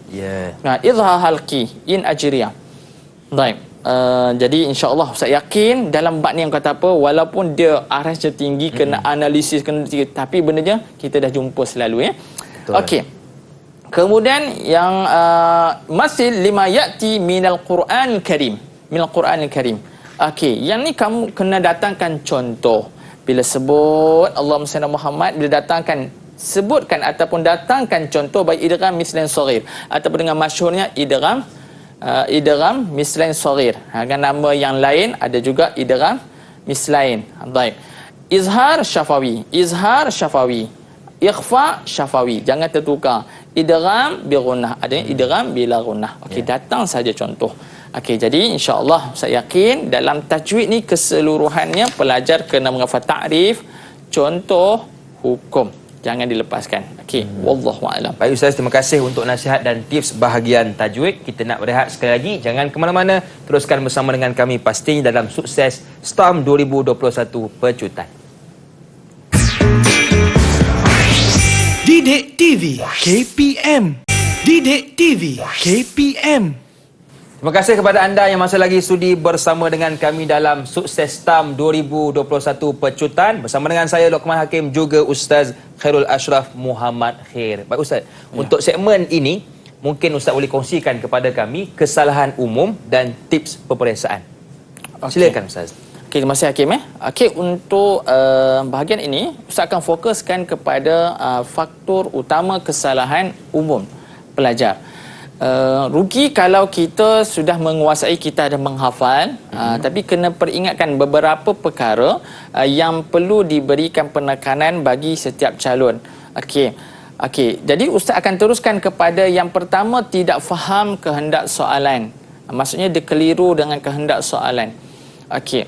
Izhar halqi in ajriya. Baik. Jadi insya-Allah saya yakin dalam bab ni yang kata apa, walaupun dia arasnya tinggi, kena analisis, kena tinggi, tapi benarnya kita dah jumpa selalu Okey. Kemudian yang masih lima ya'ti minal Qur'anil Karim. Minal Qur'anil Karim. Okey, yang ni kamu kena datangkan contoh. Bila sebut Allahumma salli Muhammad, bila datangkan, sebutkan ataupun datangkan contoh baik idgham mislain saghir ataupun dengan masyhurnya idgham mislain saghir. Dengan nama yang lain ada juga idgham mislain. Baik. Izhar syafawi, ikhfa syafawi, jangan tertukar. Idgham bi ghunnah, ada idgham bila ghunnah. Okey, datang saja contoh. Okey, jadi insya-Allah saya yakin dalam tajwid ni keseluruhannya pelajar kena menghafal takrif, contoh, hukum. Jangan dilepaskan. Okey, wallahu a'lam. Baik Ustaz, terima kasih untuk nasihat dan tips bahagian tajwid. Kita nak berehat sekali lagi. Jangan ke mana-mana. Teruskan bersama dengan kami pastinya dalam Sukses STAM 2021 Pecutan. Didik TV KPM. Didik TV KPM. Terima kasih kepada anda yang masih lagi sudi bersama dengan kami dalam Sukses STAM 2021 Pecutan. Bersama dengan saya Luqman Hakim, juga Ustaz Khairul Ashraf Muhammad Khair. Baik Ustaz, untuk segmen ini mungkin Ustaz boleh kongsikan kepada kami kesalahan umum dan tips peperiksaan. Silakan Ustaz. Okey, terima kasih Hakim. Okey, untuk bahagian ini Ustaz akan fokuskan kepada faktor utama kesalahan umum pelajar. Rugi kalau kita sudah menguasai, kita dah menghafal, tapi kena peringatkan beberapa perkara yang perlu diberikan penekanan bagi setiap calon. Okey, jadi Ustaz akan teruskan kepada yang pertama, tidak faham kehendak soalan. Maksudnya dia keliru dengan kehendak soalan. Okey.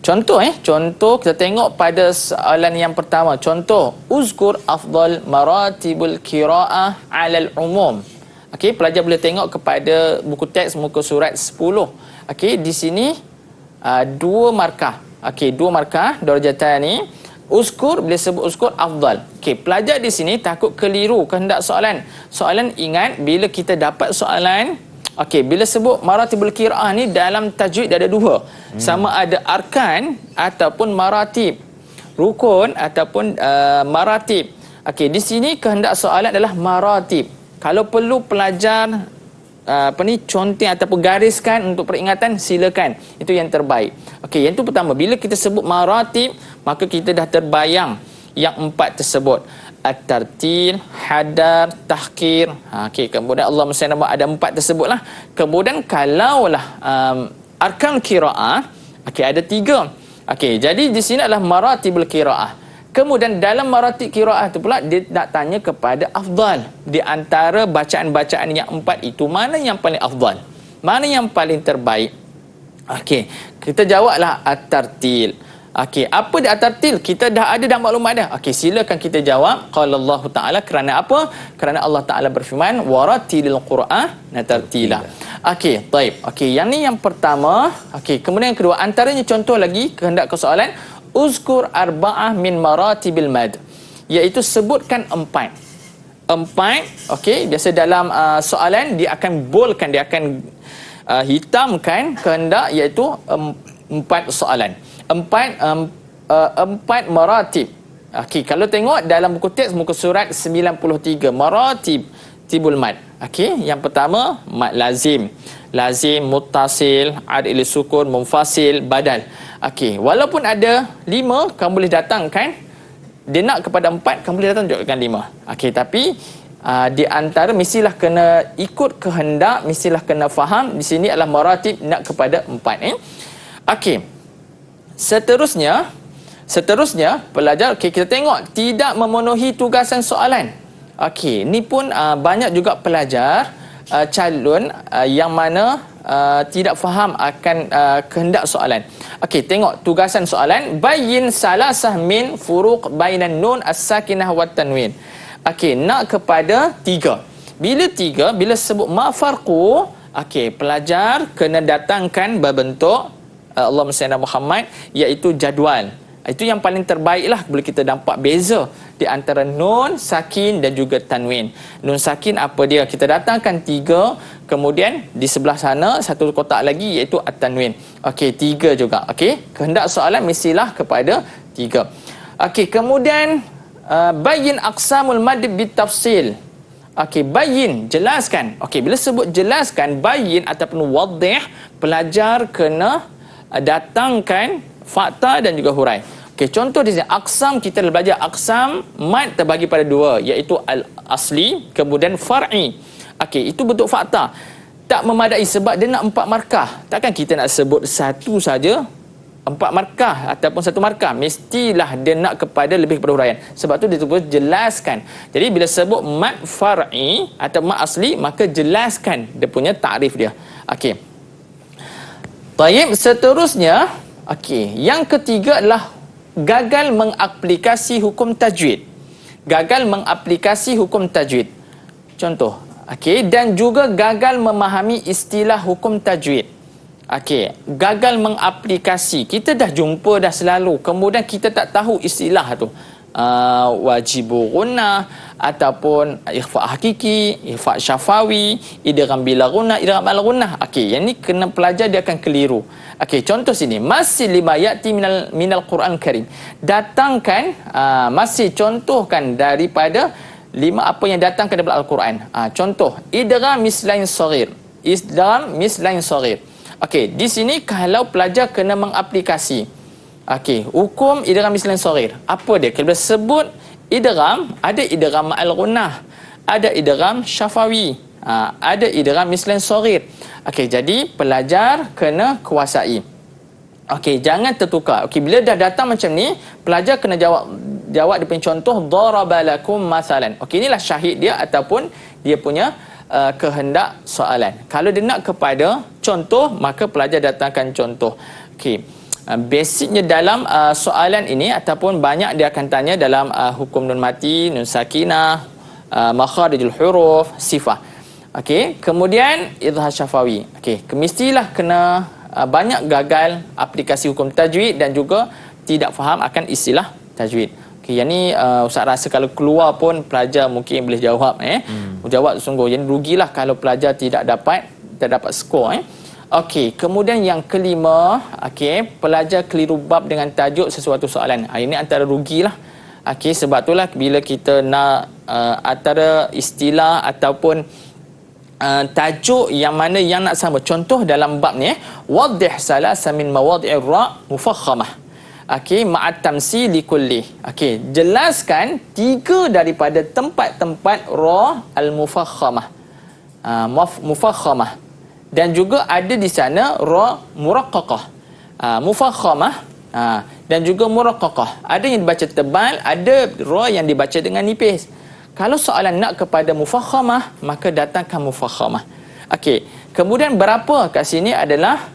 Contoh kita tengok pada soalan yang pertama. Contoh, uzkur afdal maratibul qiraah 'alal umum. Okey, pelajar boleh tengok kepada buku teks muka surat 10. Okey, di sini 2 markah. Okey, 2 markah darjatan ni. Uzkur, bila sebut uzkur afdal. Okey, pelajar di sini takut keliru kehendak soalan. Soalan, ingat bila kita dapat soalan, okey, bila sebut maratibul qiraah ni dalam tajwid ada 2. Sama ada arkan ataupun maratib. Rukun ataupun maratib. Okey, di sini kehendak soalan adalah maratib. Kalau perlu pelajar conteng ataupun gariskan untuk peringatan, silakan. Itu yang terbaik. Okey, yang itu pertama. Bila kita sebut maratib, maka kita dah terbayang yang 4 tersebut. At-tartil, hadar, tahkir. Okey, kemudian Allah mesti nama ada 4 tersebutlah. Kemudian kalaulah arkan qiraah, okey, ada 3. Okey, jadi di sini adalah maratibul qiraah. Kemudian dalam maratib qiraah tu pula dia nak tanya kepada afdal. Di antara bacaan-bacaan yang 4 itu, mana yang paling afdal? Mana yang paling terbaik? Okey, kita jawablah at-tartil. Okey, apa dia at-tartil? Kita dah ada dah maklumat dah. Okey, silakan kita jawab. Qala Allah Taala, kerana apa? Kerana Allah Taala berfirman, "Waratilil Qur'ana tartila." Okey, baik. Okey, yang ni yang pertama. Okey, kemudian yang kedua, antaranya contoh lagi kehendak ke soalan, uzkur arba'ah min maratibil mad, iaitu sebutkan 4. Okey, biasa dalam soalan dia akan boldkan, dia akan hitamkan kehendak, iaitu 4 soalan. 4 maratib. Okey, kalau tengok dalam buku teks muka surat 93, maratib tibul mad. Okey, yang pertama mad lazim, muttasil, adil sukun, munfasil, badal. Okey, walaupun ada 5, kamu boleh datangkan. Dia nak kepada 4, kamu boleh datang tunjukkan 5. Okey, tapi di antara mestilah kena ikut kehendak, mestilah kena faham. Di sini adalah maratib nak kepada 4. Okey, seterusnya pelajar, okey, kita tengok tidak memenuhi tugasan soalan. Okey, ni pun banyak juga pelajar calon yang mana tidak faham akan kehendak soalan. Okey, tengok tugasan soalan, bayyin salasah min furuq bainan nun as-sakinah wat tanwin. Okey, nak kepada 3. Bila sebut ma farqu, okey, pelajar kena datangkan berbentuk Allahumma salli ala Muhammad, iaitu jadual. Itu yang paling terbaik lah, boleh kita nampak beza di antara nun sakin dan juga tanwin. Nun sakin apa dia? Kita datangkan 3, kemudian di sebelah sana satu kotak lagi iaitu at-tanwin. Okey, 3 juga. Okey, kehendak soalan mestilah kepada 3. Okey, kemudian bayyin aqsamul mad bitafsil. Okey, bayyin, jelaskan. Okey, bila sebut jelaskan, bayyin ataupun wadih, pelajar kena datangkan fakta dan juga hurai. Okey, contoh di sini aqsam, kita dah belajar aqsam mad terbagi pada 2, iaitu al-asli kemudian far'i. Okey, itu bentuk fakta. Tak memadai sebab dia nak 4 markah. Takkan kita nak sebut satu saja 4 markah ataupun 1 markah. Mestilah dia nak kepada lebih kepada huraian. Sebab tu dia terus jelaskan. Jadi bila sebut mad far'i atau mad asli, maka jelaskan dia punya takrif dia. Okey. Baik, seterusnya, okey, yang ketiga adalah gagal mengaplikasi hukum tajwid. Gagal mengaplikasi hukum tajwid. Contoh, okey, dan juga gagal memahami istilah hukum tajwid. Okey, gagal mengaplikasi. Kita dah jumpa dah selalu, kemudian kita tak tahu istilah tu. Wajibu gunnah ataupun ikhfa hakiki, ikhfa syafawi, idgham bila gunnah, idgham al gunnah. Okey, yang ni kena pelajar dia akan keliru. Okey, contoh sini, masih lima yati minal Quran Karim. Datangkan masih contohkan daripada 5 apa yang datangkan daripada Al-Quran. Contoh, idgham mislain saghir. Idgham mislain saghir. Okey, di sini kalau pelajar kena mengaplikasi. Okey, hukum idgham mislain saghir. Apa dia? Kalau sebut idgham, ada idgham al-gunnah, ada idgham syafawi, ada idgham mislain saghir. Okey, jadi pelajar kena kuasai. Okey, jangan tertukar. Okey, bila dah datang macam ni, pelajar kena jawab dia punya contoh, daraba lakum masalan. Okey, inilah syahid dia ataupun dia punya kehendak soalan. Kalau dia nak kepada contoh, maka pelajar datangkan contoh. Okey, basicnya dalam soalan ini ataupun banyak dia akan tanya dalam hukum nun mati, nun sakinah, makharijul huruf, sifah. Okey, kemudian izhar syafawi. Okey, mestilah kena banyak gagal aplikasi hukum tajwid dan juga tidak faham akan istilah tajwid. Okey, yang ni Ustaz rasa kalau keluar pun pelajar mungkin boleh jawab jawab sungguh. Yang rugilah kalau pelajar tidak dapat skor Okey, kemudian yang kelima, okey, pelajar keliru bab dengan tajuk sesuatu soalan. Ini antara rugilah. Okey, sebab itulah bila kita nak antara istilah ataupun tajuk yang mana yang nak sama. Contoh dalam bab ni, wadih salasa min mawadhi'ir ra mufakhamah. Okey, ma'at tamsili kulli. Okey, jelaskan 3 daripada tempat-tempat ra al-mufakhamah. Mufakhamah. Dan juga ada di sana ra muraqqaqah. Mufakhamah dan juga muraqqaqah. Ada yang dibaca tebal, ada ra yang dibaca dengan nipis. Kalau soalan nak kepada mufakhamah, maka datangkan mufakhamah. Okey, kemudian berapa kat sini adalah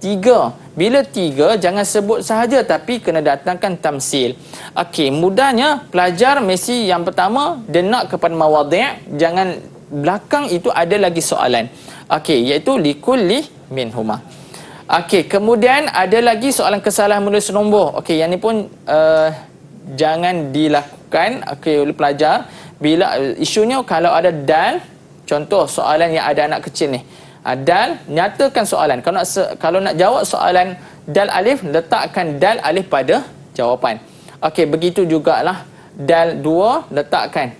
3. Bila 3, jangan sebut sahaja tapi kena datangkan tamsil. Okey, mudahnya pelajar mesti yang pertama dia nak kepada mawadhi', jangan belakang itu ada lagi soalan. Okey, iaitu likulli minhuma. Okey, kemudian ada lagi soalan kesalahan menulis nombor. Okey, yang ni pun jangan dilakukan oleh pelajar. Bila isunya kalau ada dal, contoh soalan yang ada anak kecil ni. Dal, nyatakan soalan. Kalau nak jawab soalan dal alif, letakkan dal alif pada jawapan. Okey, begitu jugalah dal 2, letakkan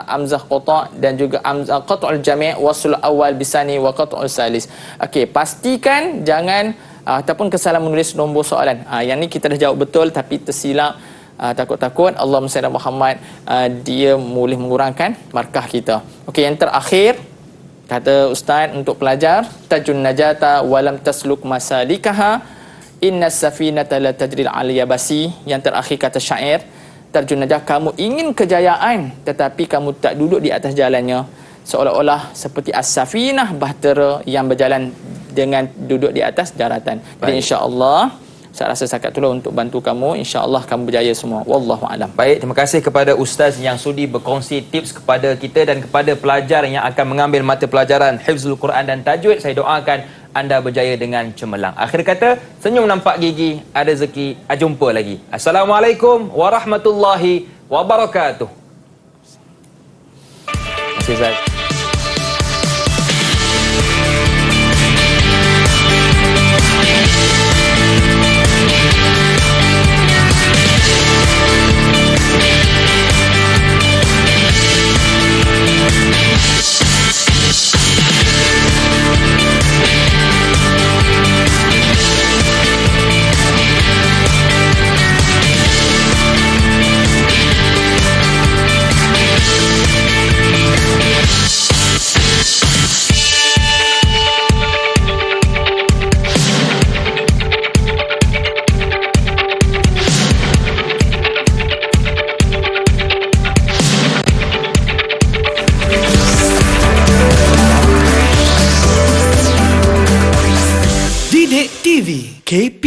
amzah qata' dan juga amzah qat'ul jami' wasl awal bisani wa qat'ul salis. Okey, pastikan jangan ataupun kesalahan menulis nombor soalan. Yang ni kita dah jawab betul tapi tersilap. Takut-takut Allahumma salli ala Muhammad, dia boleh mengurangkan markah kita. Okey, yang terakhir kata ustaz untuk pelajar, tajun najata walam tasluk masalikaha inna safinata la tajri al yabasi. Yang terakhir kata syair, tarjun najah, kamu ingin kejayaan tetapi kamu tak duduk di atas jalannya, seolah-olah seperti as-safinah bahtera yang berjalan dengan duduk di atas daratan. Jadi insya-Allah saya rasa setakat itulah untuk bantu kamu. InsyaAllah kamu berjaya semua. Wallahu a'lam. Baik, terima kasih kepada Ustaz yang sudi berkongsi tips kepada kita dan kepada pelajar yang akan mengambil mata pelajaran Hifzul Quran dan Tajwid. Saya doakan anda berjaya dengan cemerlang. Akhir kata, senyum nampak gigi, ada rezeki, jumpa lagi. Assalamualaikum warahmatullahi wabarakatuh. Terima kasih Ustaz. Didik TV KP